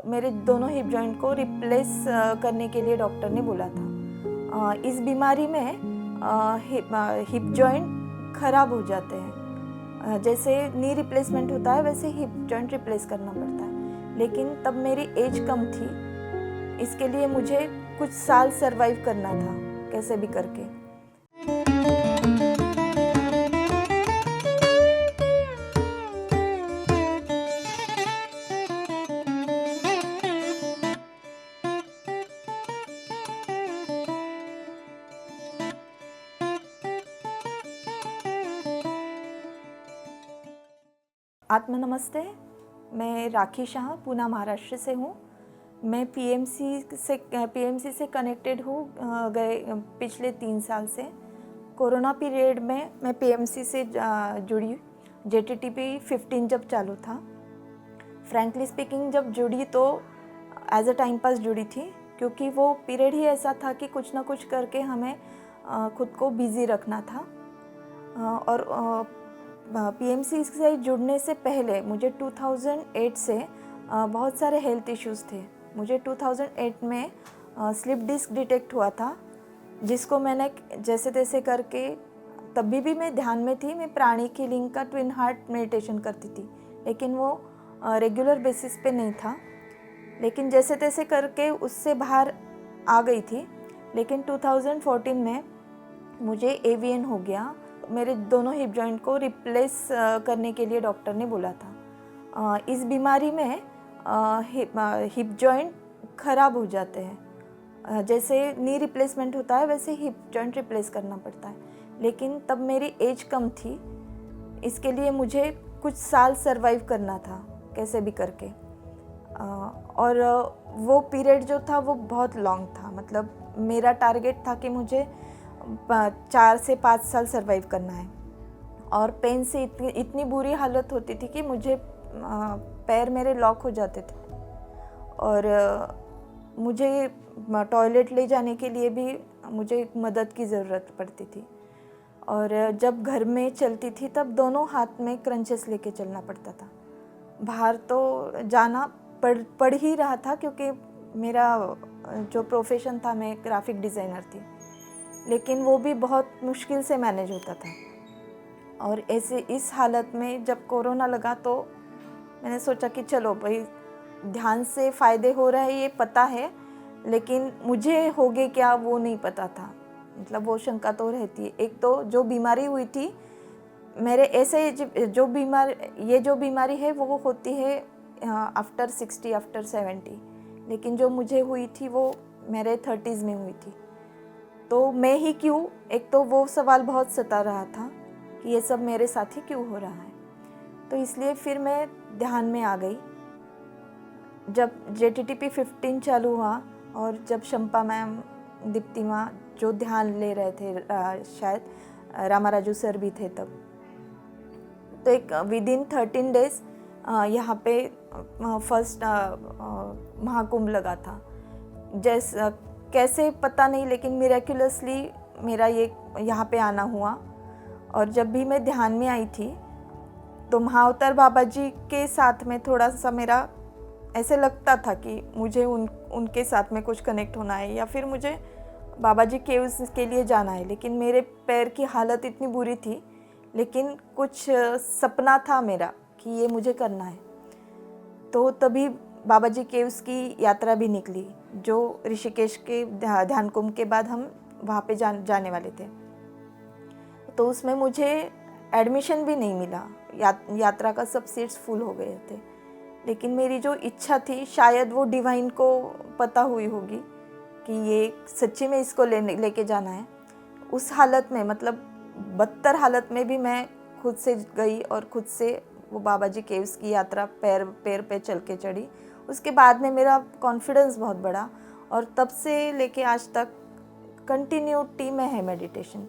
मेरे दोनों hip joint को रिप्लेस करने के लिए डॉक्टर ने बोला था। इस बीमारी में हिप जॉइंट खराब हो जाते हैं। जैसे नी रिप्लेसमेंट होता है वैसे हिप जॉइंट रिप्लेस करना पड़ता है। लेकिन तब मेरी एज कम थी, इसके लिए मुझे कुछ साल सरवाइव करना था कैसे भी करके। आत्मा नमस्ते, मैं राखी शाह पूना महाराष्ट्र से हूँ। मैं पीएमसी से कनेक्टेड हूँ गए पिछले 3 साल से। कोरोना पीरियड में मैं पीएमसी से जुड़ी। JTTP 15 जब चालू था, फ्रैंकली स्पीकिंग जब जुड़ी तो एज अ टाइम पास जुड़ी थी, क्योंकि वो पीरियड ही ऐसा था कि कुछ ना कुछ करके हमें खुद को बिज़ी रखना था। और पीएमसी से जुड़ने से पहले मुझे 2008 से बहुत सारे हेल्थ इश्यूज़ थे। मुझे 2008 में स्लिप डिस्क डिटेक्ट हुआ था, जिसको मैंने जैसे तैसे करके, तभी भी मैं ध्यान में थी। मैं प्राणिक हीलिंग का ट्विन हार्ट मेडिटेशन करती थी, लेकिन वो रेगुलर बेसिस पे नहीं था। लेकिन जैसे तैसे करके उससे बाहर आ गई थी। लेकिन 2014 में मुझे AVN हो गया। मेरे दोनों हिप जॉइंट को रिप्लेस करने के लिए डॉक्टर ने बोला था। इस बीमारी में हिप जॉइंट खराब हो जाते हैं। जैसे नी रिप्लेसमेंट होता है वैसे हिप जॉइंट रिप्लेस करना पड़ता है। लेकिन तब मेरी एज कम थी, इसके लिए मुझे कुछ साल सरवाइव करना था कैसे भी करके। और वो पीरियड जो था वो बहुत लॉन्ग था। मतलब मेरा टारगेट था कि मुझे 4 से 5 साल सरवाइव करना है। और पेन से इतनी बुरी हालत होती थी कि मुझे पैर मेरे लॉक हो जाते थे, और मुझे टॉयलेट ले जाने के लिए भी मुझे मदद की ज़रूरत पड़ती थी। और जब घर में चलती थी तब दोनों हाथ में क्रंचेस लेके चलना पड़ता था। बाहर तो जाना पड़ ही रहा था, क्योंकि मेरा जो प्रोफेशन था, मैं ग्राफिक डिज़ाइनर थी। लेकिन वो भी बहुत मुश्किल से मैनेज होता था। और ऐसे इस हालत में जब कोरोना लगा तो मैंने सोचा कि चलो भाई, ध्यान से फ़ायदे हो रहे हैं ये पता है, लेकिन मुझे होगे क्या वो नहीं पता था। मतलब वो शंका तो रहती है। एक तो जो बीमारी हुई थी मेरे, ऐसे जो बीमारी है वो होती है आफ्टर 60, आफ्टर 70। लेकिन जो मुझे हुई थी वो मेरे 30s में हुई थी। तो मैं ही क्यों, एक तो वो सवाल बहुत सता रहा था कि ये सब मेरे साथ ही क्यों हो रहा है। तो इसलिए फिर मैं ध्यान में आ गई। जब JTTP 15 चालू हुआ और जब शंपा मैम, दीप्ति माँ जो ध्यान ले रहे थे, शायद रामाराजू सर भी थे तब, तो एक विदिन 13 डेज यहाँ पे फर्स्ट महाकुंभ लगा था। कैसे पता नहीं, लेकिन मिरेक्युलसली मेरा ये यहाँ पे आना हुआ। और जब भी मैं ध्यान में आई थी तो महाअवतार बाबा जी के साथ में थोड़ा सा मेरा ऐसे लगता था कि मुझे उनके साथ में कुछ कनेक्ट होना है, या फिर मुझे बाबा जी केव्स के लिए जाना है। लेकिन मेरे पैर की हालत इतनी बुरी थी, लेकिन कुछ सपना था मेरा कि ये मुझे करना है। तो तभी बाबा जी केव्स की यात्रा भी निकली, जो ऋषिकेश के ध्यान कुंभ के बाद हम वहाँ पे जाने वाले थे। तो उसमें मुझे एडमिशन भी नहीं मिला। यात्रा का सब सीट्स फुल हो गए थे। लेकिन मेरी जो इच्छा थी, शायद वो डिवाइन को पता हुई होगी कि ये सच्ची में इसको लेके जाना है। उस हालत में, मतलब बदतर हालत में भी मैं खुद से गई और खुद से वो बाबा जी केव्स की यात्रा पैर पे चल के चढ़ी। उसके बाद में मेरा कॉन्फिडेंस बहुत बढ़ा, और तब से लेके आज तक कंटिन्यूटी में है मेडिटेशन।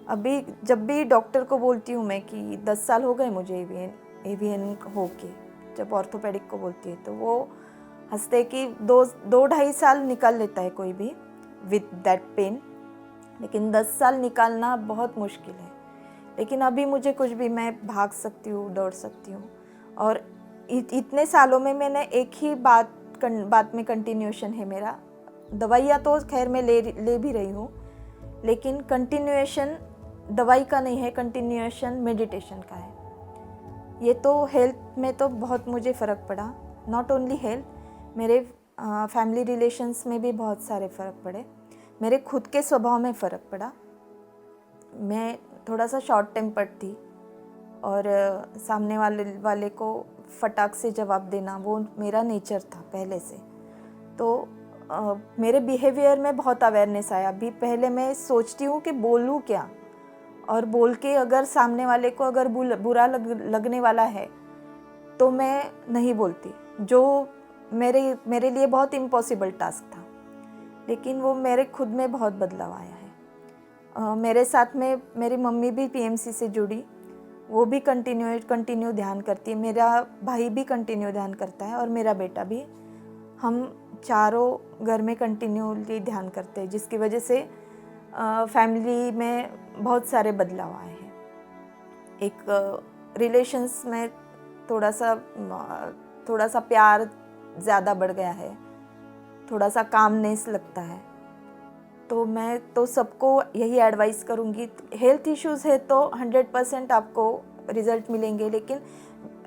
अभी जब भी डॉक्टर को बोलती हूँ मैं कि 10 साल हो गए मुझे एवीएन हो के, जब ऑर्थोपेडिक को बोलती है तो वो हंसते कि 2-2.5 साल निकाल लेता है कोई भी विद दैट पेन, लेकिन 10 साल निकालना बहुत मुश्किल है। लेकिन अभी मुझे कुछ भी, मैं भाग सकती हूँ, दौड़ सकती हूँ। और इतने सालों में मैंने एक ही बात बात में कंटिन्यूएशन है मेरा। दवाइयाँ तो खैर मैं ले भी रही हूँ, लेकिन कंटिन्यूएशन दवाई का नहीं है, कंटिन्यूएशन मेडिटेशन का है। ये तो हेल्थ में तो बहुत मुझे फ़र्क पड़ा, नॉट ओनली हेल्थ, मेरे फैमिली रिलेशंस में भी बहुत सारे फ़र्क पड़े, मेरे खुद के स्वभाव में फ़र्क पड़ा। मैं थोड़ा सा शॉर्ट टेम्पर्ड थी और सामने वाले को फटाक से जवाब देना वो मेरा नेचर था पहले से। तो मेरे बिहेवियर में बहुत अवेयरनेस आया। अभी पहले मैं सोचती हूँ कि बोलूँ क्या, और बोल के अगर सामने वाले को अगर बुरा लगने वाला है तो मैं नहीं बोलती, जो मेरे लिए बहुत इम्पॉसिबल टास्क था। लेकिन वो मेरे खुद में बहुत बदलाव आया है। मेरे साथ में मेरी मम्मी भी पीएमसी से जुड़ी, वो भी कंटिन्यू ध्यान करती है, मेरा भाई भी कंटिन्यू ध्यान करता है और मेरा बेटा भी। हम चारों घर में कंटिन्यूली ध्यान करते हैं, जिसकी वजह से फैमिली में बहुत सारे बदलाव आए हैं। एक रिलेशंस में थोड़ा सा प्यार ज़्यादा बढ़ गया है, थोड़ा सा कामनेस लगता है। तो मैं तो सबको यही एडवाइस करूँगी, हेल्थ इश्यूज़ है तो 100% आपको रिज़ल्ट मिलेंगे, लेकिन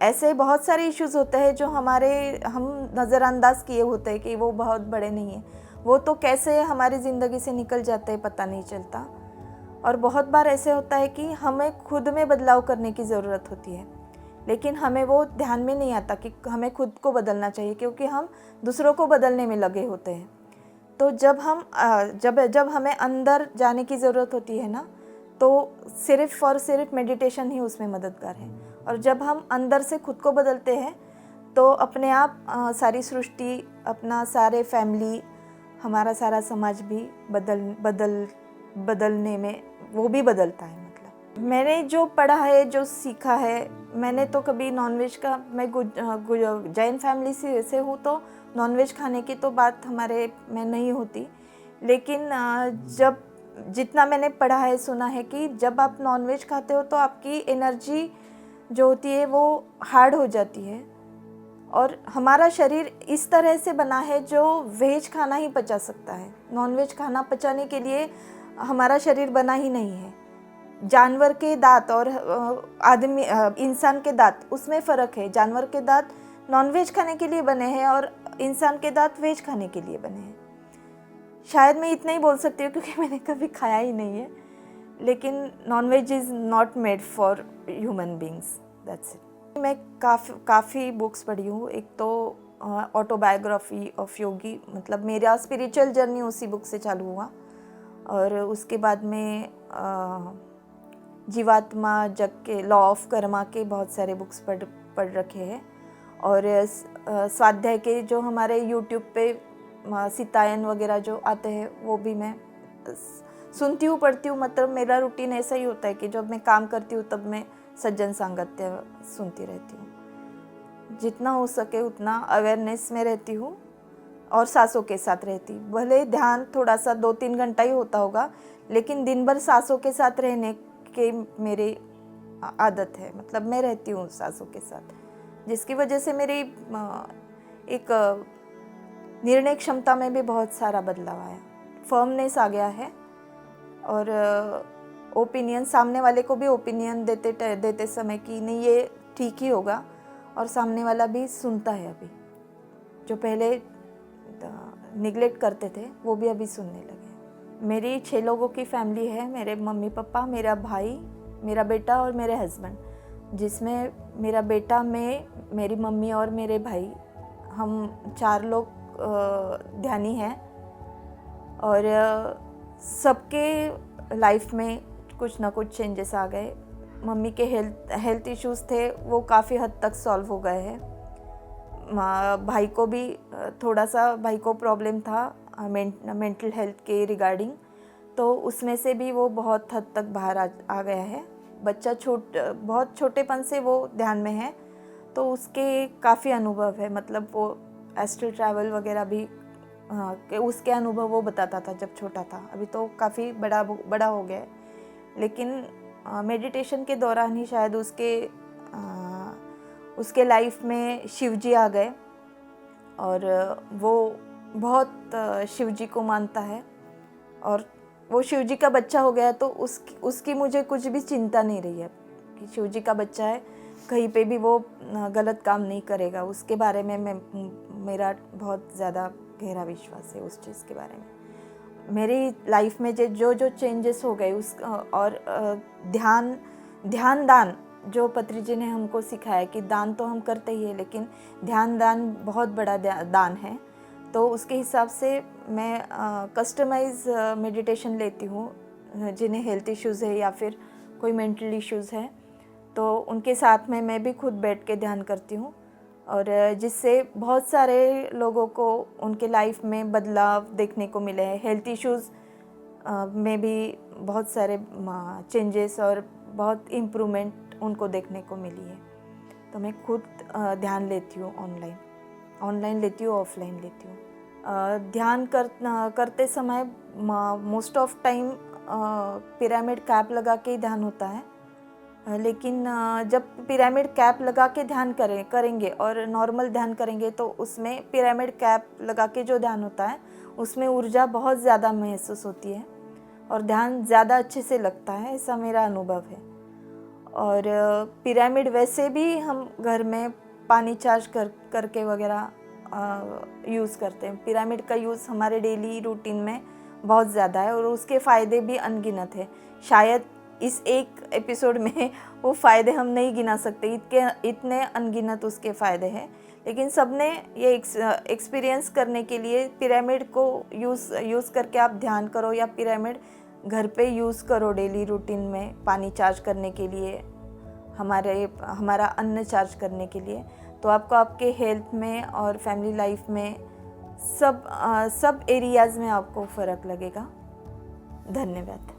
ऐसे बहुत सारे इश्यूज़ होते हैं जो हम नज़रअंदाज किए होते हैं कि वो बहुत बड़े नहीं हैं, वो तो कैसे हमारी ज़िंदगी से निकल जाते हैं पता नहीं चलता। और बहुत बार ऐसे होता है कि हमें खुद में बदलाव करने की ज़रूरत होती है, लेकिन हमें वो ध्यान में नहीं आता कि हमें खुद को बदलना चाहिए, क्योंकि हम दूसरों को बदलने में लगे होते हैं। तो जब हमें अंदर जाने की ज़रूरत होती है ना, तो सिर्फ़ और सिर्फ मेडिटेशन ही उसमें मददगार है। और जब हम अंदर से खुद को बदलते हैं तो अपने आप सारी सृष्टि, अपना सारे फैमिली, हमारा सारा समाज भी बदलने में वो भी बदलता है। मतलब मैंने जो पढ़ा है, जो सीखा है, मैंने तो कभी नॉनवेज का, मैं जैन फैमिली से हूँ, तो नॉनवेज खाने की तो बात हमारे में नहीं होती। लेकिन जब जितना मैंने पढ़ा है, सुना है कि जब आप नॉनवेज खाते हो तो आपकी एनर्जी जो होती है वो हार्ड हो जाती है, और हमारा शरीर इस तरह से बना है जो वेज खाना ही पचा सकता है। नॉनवेज खाना पचाने के लिए हमारा शरीर बना ही नहीं है। जानवर के दांत और इंसान के दांत, उसमें फ़र्क है। जानवर के दांत नॉनवेज खाने के लिए बने हैं और इंसान के दांत वेज खाने के लिए बने हैं। शायद मैं इतना ही बोल सकती हूँ क्योंकि मैंने कभी खाया ही नहीं है, लेकिन nonveg is not made for human beings, that's it. मैं काफ़ी बुक्स पढ़ी हूँ। एक तो ऑटोबायोग्राफी ऑफ योगी, मतलब मेरा स्पिरिचुअल जर्नी उसी बुक से चालू हुआ, और उसके बाद में जीवात्मा जग के, लॉ ऑफ कर्मा के बहुत सारे बुक्स पढ़ रखे हैं। और स्वाध्याय के जो हमारे यूट्यूब पे सितायन वगैरह जो आते हैं वो भी मैं सुनती हूँ, पढ़ती हूँ। मतलब मेरा रूटीन ऐसा ही होता है कि जब मैं काम करती हूँ तब मैं सज्जन सांगत्य सुनती रहती हूँ। जितना हो सके उतना अवेयरनेस में रहती हूँ और सांसों के साथ रहती। भले ध्यान थोड़ा सा 2-3 घंटा ही होता होगा, लेकिन दिन भर सांसों के साथ रहने की मेरी आदत है। मतलब मैं रहती हूँ सांसों के साथ, जिसकी वजह से मेरी एक निर्णय क्षमता में भी बहुत सारा बदलाव आया, फर्मनेस आ गया है। और ओपिनियन, सामने वाले को भी ओपिनियन देते समय कि नहीं ये ठीक ही होगा, और सामने वाला भी सुनता है। अभी जो पहले निगलेक्ट करते थे वो भी अभी सुनने लगे। मेरी 6 लोगों की फैमिली है, मेरे मम्मी पापा, मेरा भाई, मेरा बेटा और मेरे हस्बैंड, जिसमें मेरा बेटा, मेरी मम्मी और मेरे भाई, हम 4 लोग ध्यानी हैं। और सबके लाइफ में कुछ ना कुछ चेंजेस आ गए। मम्मी के हेल्थ इश्यूज़ थे, वो काफ़ी हद तक सॉल्व हो गए हैं। भाई को भी थोड़ा सा, भाई को प्रॉब्लम था मेंटल हेल्थ के रिगार्डिंग, तो उसमें से भी वो बहुत हद तक बाहर आ गया है। बच्चा बहुत छोटेपन से वो ध्यान में है, तो उसके काफ़ी अनुभव है। मतलब वो एस्ट्रल ट्रैवल वगैरह भी उसके अनुभव वो बताता था जब छोटा था। अभी तो काफ़ी बड़ा हो गया है, लेकिन मेडिटेशन के दौरान ही शायद उसके लाइफ में शिव जी आ गए, और वो बहुत शिव जी को मानता है, और वो शिव जी का बच्चा हो गया तो उसकी मुझे कुछ भी चिंता नहीं रही है कि शिव जी का बच्चा है, कहीं पे भी वो गलत काम नहीं करेगा। उसके बारे में मेरा बहुत ज़्यादा गहरा विश्वास है उस चीज़ के बारे में। मेरी लाइफ में जो जो चेंजेस हो गए उस और ध्यान दान जो पत्री जी ने हमको सिखाया कि दान तो हम करते ही है, लेकिन ध्यान दान बहुत बड़ा दान है। तो उसके हिसाब से मैं कस्टमाइज मेडिटेशन लेती हूँ। जिन्हें हेल्थ इश्यूज़ है या फिर कोई मेंटल इश्यूज़ है तो उनके साथ में मैं भी खुद बैठ के ध्यान करती हूँ, और जिससे बहुत सारे लोगों को उनके लाइफ में बदलाव देखने को मिले हैं। हेल्थ इश्यूज़ में भी बहुत सारे चेंजेस और बहुत इम्प्रूवमेंट उनको देखने को मिली है। तो मैं खुद ध्यान लेती हूँ, ऑनलाइन लेती हूँ, ऑफलाइन लेती हूँ। ध्यान करते समय most of time pyramid cap लगा के ध्यान होता है, लेकिन जब पिरामिड कैप लगा के ध्यान करेंगे और नॉर्मल ध्यान करेंगे तो उसमें पिरामिड कैप लगा के जो ध्यान होता है उसमें ऊर्जा बहुत ज़्यादा महसूस होती है और ध्यान ज़्यादा अच्छे से लगता है, ऐसा मेरा अनुभव है। और पिरामिड वैसे भी हम घर में पानी चार्ज करके वगैरह यूज़ करते हैं। पिरामिड का यूज़ हमारे डेली रूटीन में बहुत ज़्यादा है और उसके फ़ायदे भी अनगिनत है। शायद इस एक एपिसोड में वो फ़ायदे हम नहीं गिना सकते, इतने अनगिनत उसके फ़ायदे हैं। लेकिन सबने ये एक्सपीरियंस करने के लिए पिरामिड को यूज़ करके आप ध्यान करो, या पिरामिड घर पे यूज़ करो डेली रूटीन में पानी चार्ज करने के लिए, हमारा अन्न चार्ज करने के लिए, तो आपको आपके हेल्थ में और फैमिली लाइफ में सब एरियाज़ में आपको फ़र्क लगेगा। धन्यवाद।